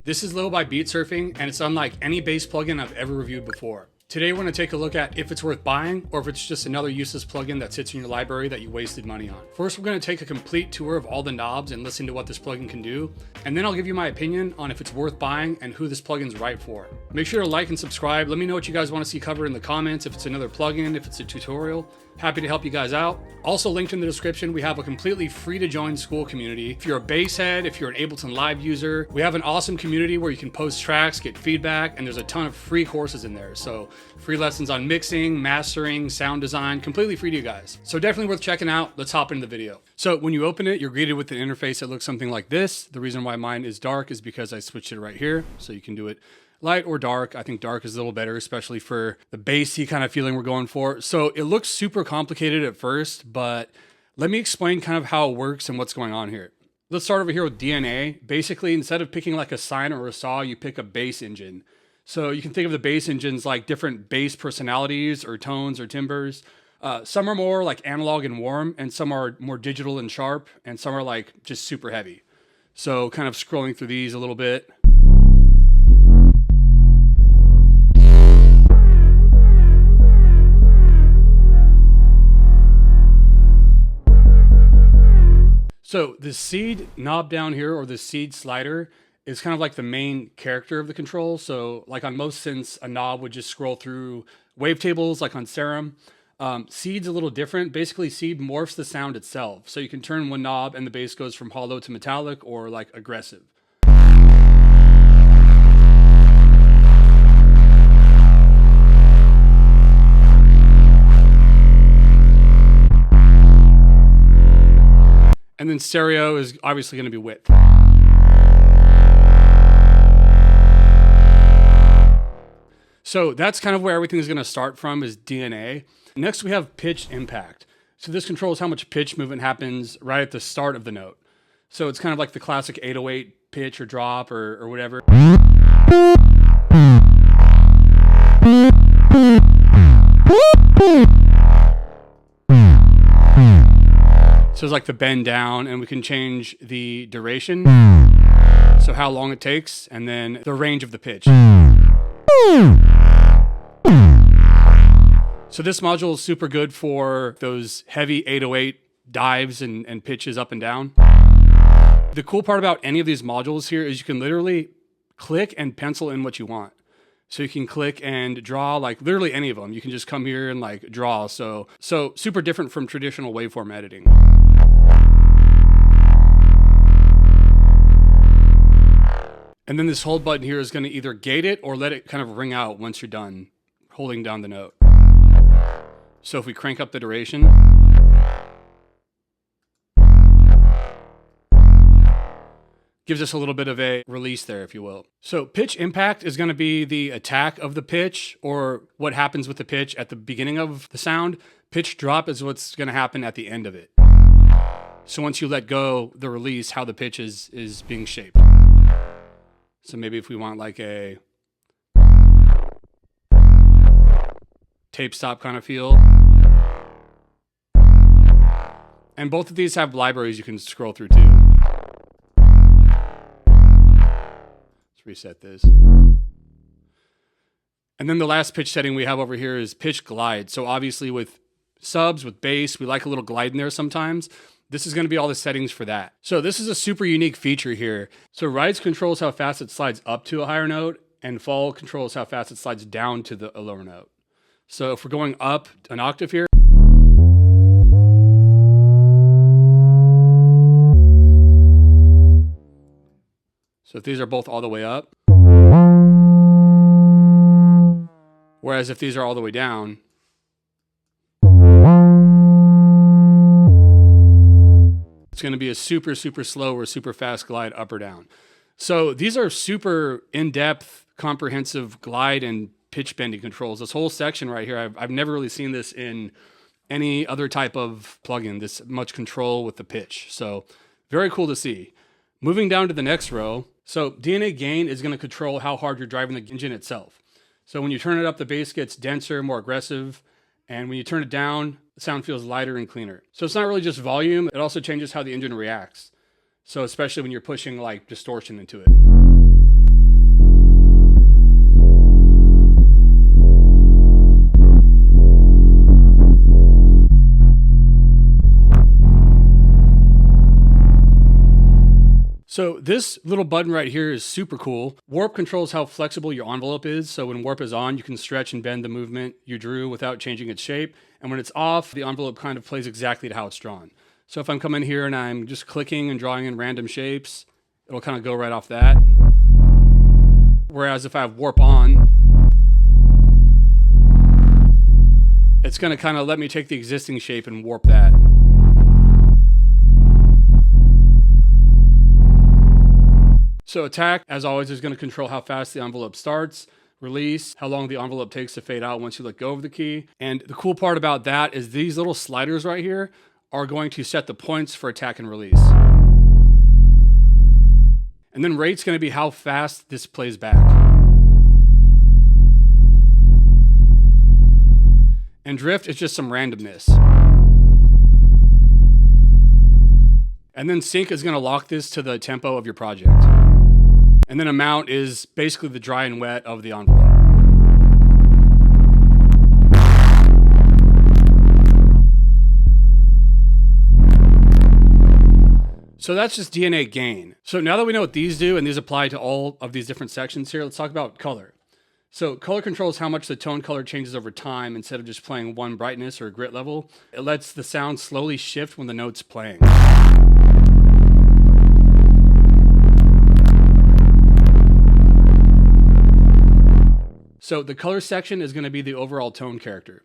This is Lil by Beatsurfing, and it's unlike any bass plugin I've ever reviewed before. Today we're going to take a look at if it's worth buying or if it's just another useless plugin that sits in your library that you wasted money on. First, we're going to take a complete tour of all the knobs and listen to what this plugin can do, and then I'll give you my opinion on if it's worth buying and who this plugin's right for. Make sure to like and subscribe. Let me know what you guys want to see covered in the comments, if it's another plugin, if it's a tutorial. Happy to help you guys out. Also linked in the description, we have a completely free to join school community. If you're a bass head, if you're an Ableton Live user, we have an awesome community where you can post tracks, get feedback, and there's a ton of free courses in there. So free lessons on mixing, mastering, sound design, completely free to you guys. So definitely worth checking out. Let's hop into the video. So when you open it, you're greeted with an interface that looks something like this. The reason why mine is dark is because I switched it right here. So you can do it light or dark. I think dark is a little better, especially for the bassy kind of feeling we're going for. So it looks super complicated at first, but let me explain kind of how it works and what's going on here. Let's start over here with DNA. Basically, instead of picking like a sine or a saw, you pick a bass engine. So you can think of the bass engines like different bass personalities or tones or timbres. Some are more like analog and warm, and some are more digital and sharp, and some are like just super heavy. So kind of scrolling through these a little bit. So the seed knob down here, or the seed slider, is kind of like the main character of the control. So like on most synths, a knob would just scroll through wavetables, like on Serum. Seed's a little different. Basically, seed morphs the sound itself. So you can turn one knob and the bass goes from hollow to metallic or like aggressive. And then stereo is obviously going to be width. So that's kind of where everything is going to start from, is DNA. Next we have pitch impact. So this controls how much pitch movement happens right at the start of the note. So it's kind of like the classic 808 pitch or drop or whatever. So it's like the bend down, and we can change the duration, so how long it takes, and then the range of the pitch. So this module is super good for those heavy 808 dives and pitches up and down. The cool part about any of these modules here is you can literally click and pencil in what you want. So you can click and draw like literally any of them. You can just come here and like draw. So super different from traditional waveform editing. And then this hold button here is going to either gate it or let it kind of ring out once you're done holding down the note. So if we crank up the duration, gives us a little bit of a release there, if you will. So pitch impact is going to be the attack of the pitch, or what happens with the pitch at the beginning of the sound. Pitch drop is what's going to happen at the end of it. So once you let go, the release, how the pitch is being shaped. So maybe if we want like a tape stop kind of feel. And both of these have libraries you can scroll through too. Let's reset this. And then the last pitch setting we have over here is pitch glide. So obviously with subs, with bass, we like a little glide in there sometimes. This is going to be all the settings for that. So this is a super unique feature here. So rise controls how fast it slides up to a higher note, and fall controls how fast it slides down to a lower note. So if we're going up an octave here, so if these are both all the way up, whereas if these are all the way down, it's going to be a super, super slow or super fast glide up or down. So these are super in-depth, comprehensive glide and pitch bending controls. This whole section right here, I've never really seen this in any other type of plugin, this much control with the pitch. So very cool to see. Moving down to the next row. So DNA gain is going to control how hard you're driving the engine itself. So when you turn it up, the bass gets denser, more aggressive. And when you turn it down, the sound feels lighter and cleaner. So it's not really just volume, it also changes how the engine reacts. So especially when you're pushing like distortion into it. So this little button right here is super cool. Warp controls how flexible your envelope is. So when warp is on, you can stretch and bend the movement you drew without changing its shape. And when it's off, the envelope kind of plays exactly to how it's drawn. So if I'm coming here and I'm just clicking and drawing in random shapes, it'll kind of go right off that. Whereas if I have warp on, it's going to kind of let me take the existing shape and warp that. So attack, as always, is going to control how fast the envelope starts. Release, how long the envelope takes to fade out once you let go of the key. And the cool part about that is these little sliders right here are going to set the points for attack and release. And then rate's going to be how fast this plays back. And drift is just some randomness. And then sync is going to lock this to the tempo of your project. And then amount is basically the dry and wet of the envelope. So that's just DNA gain. So now that we know what these do, and these apply to all of these different sections here, let's talk about color. So color controls how much the tone color changes over time instead of just playing one brightness or grit level. It lets the sound slowly shift when the note's playing. So the color section is going to be the overall tone character.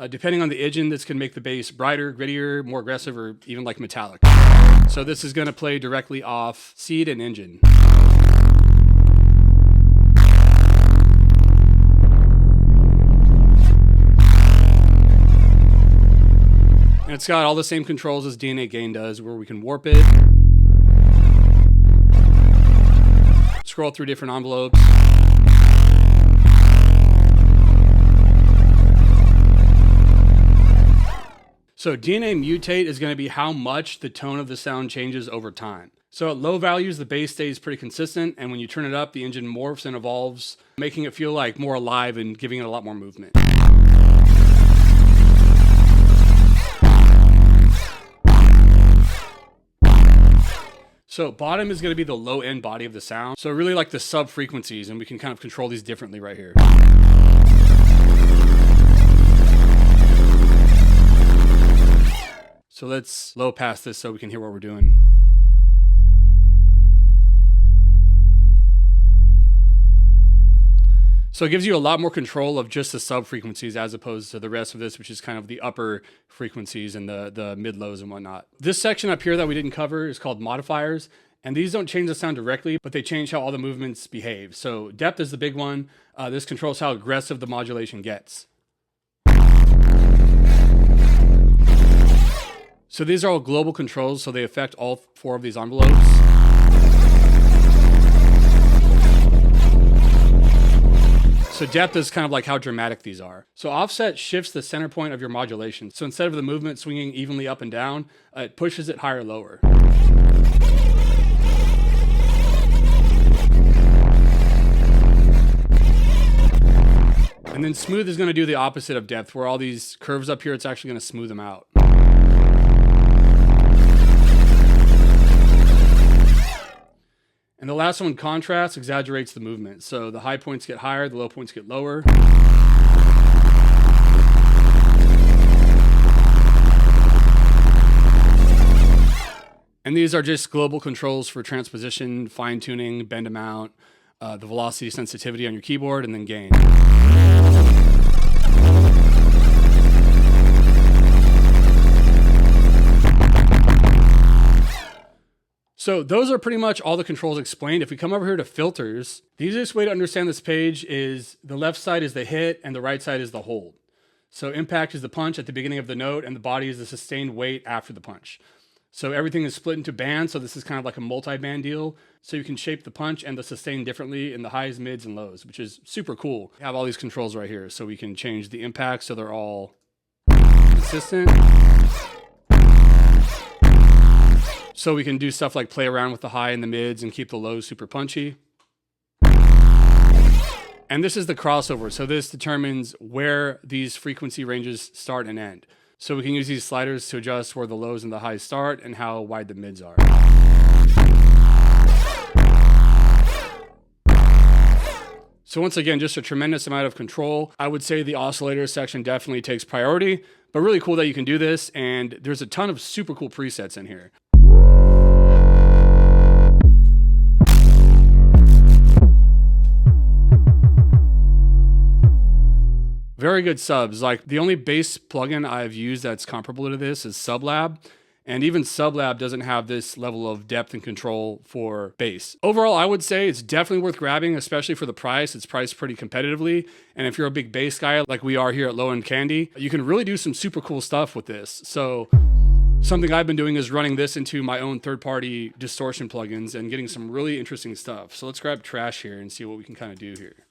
Depending on the engine, this can make the bass brighter, grittier, more aggressive, or even like metallic. So this is going to play directly off seed and engine. And it's got all the same controls as DNA gain does, where we can warp it, scroll through different envelopes. So DNA mutate is going to be how much the tone of the sound changes over time. So at low values, the bass stays pretty consistent, and when you turn it up, the engine morphs and evolves, making it feel like more alive and giving it a lot more movement. So bottom is going to be the low end body of the sound. So really like the sub frequencies, and we can kind of control these differently right here. So let's low pass this so we can hear what we're doing. So it gives you a lot more control of just the sub frequencies as opposed to the rest of this, which is kind of the upper frequencies and the mid lows and whatnot. This section up here that we didn't cover is called modifiers. And these don't change the sound directly, but they change how all the movements behave. So depth is the big one. This controls how aggressive the modulation gets. So these are all global controls, so they affect all 4 of these envelopes. So depth is kind of like how dramatic these are. So offset shifts the center point of your modulation. So instead of the movement swinging evenly up and down, it pushes it higher or lower. And then smooth is going to do the opposite of depth, where all these curves up here, it's actually going to smooth them out. And the last one, contrast, exaggerates the movement. So the high points get higher, the low points get lower. And these are just global controls for transposition, fine-tuning, bend amount, the velocity sensitivity on your keyboard, and then gain. So those are pretty much all the controls explained. If we come over here to filters, the easiest way to understand this page is the left side is the hit and the right side is the hold. So impact is the punch at the beginning of the note and the body is the sustained weight after the punch. So everything is split into bands, so this is kind of like a multi-band deal. So you can shape the punch and the sustain differently in the highs, mids, and lows, which is super cool. We have all these controls right here, so we can change the impact so they're all consistent. So we can do stuff like play around with the high and the mids and keep the lows super punchy. And this is the crossover. So this determines where these frequency ranges start and end. So we can use these sliders to adjust where the lows and the highs start and how wide the mids are. So once again, just a tremendous amount of control. I would say the oscillator section definitely takes priority, but really cool that you can do this. And there's a ton of super cool presets in here. Very good subs. Like the only bass plugin I've used that's comparable to this is Sublab. And even Sublab doesn't have this level of depth and control for bass. Overall, I would say it's definitely worth grabbing, especially for the price. It's priced pretty competitively. And if you're a big bass guy like we are here at Low End Candy, you can really do some super cool stuff with this. So something I've been doing is running this into my own third-party distortion plugins and getting some really interesting stuff. So let's grab Trash here and see what we can kind of do here.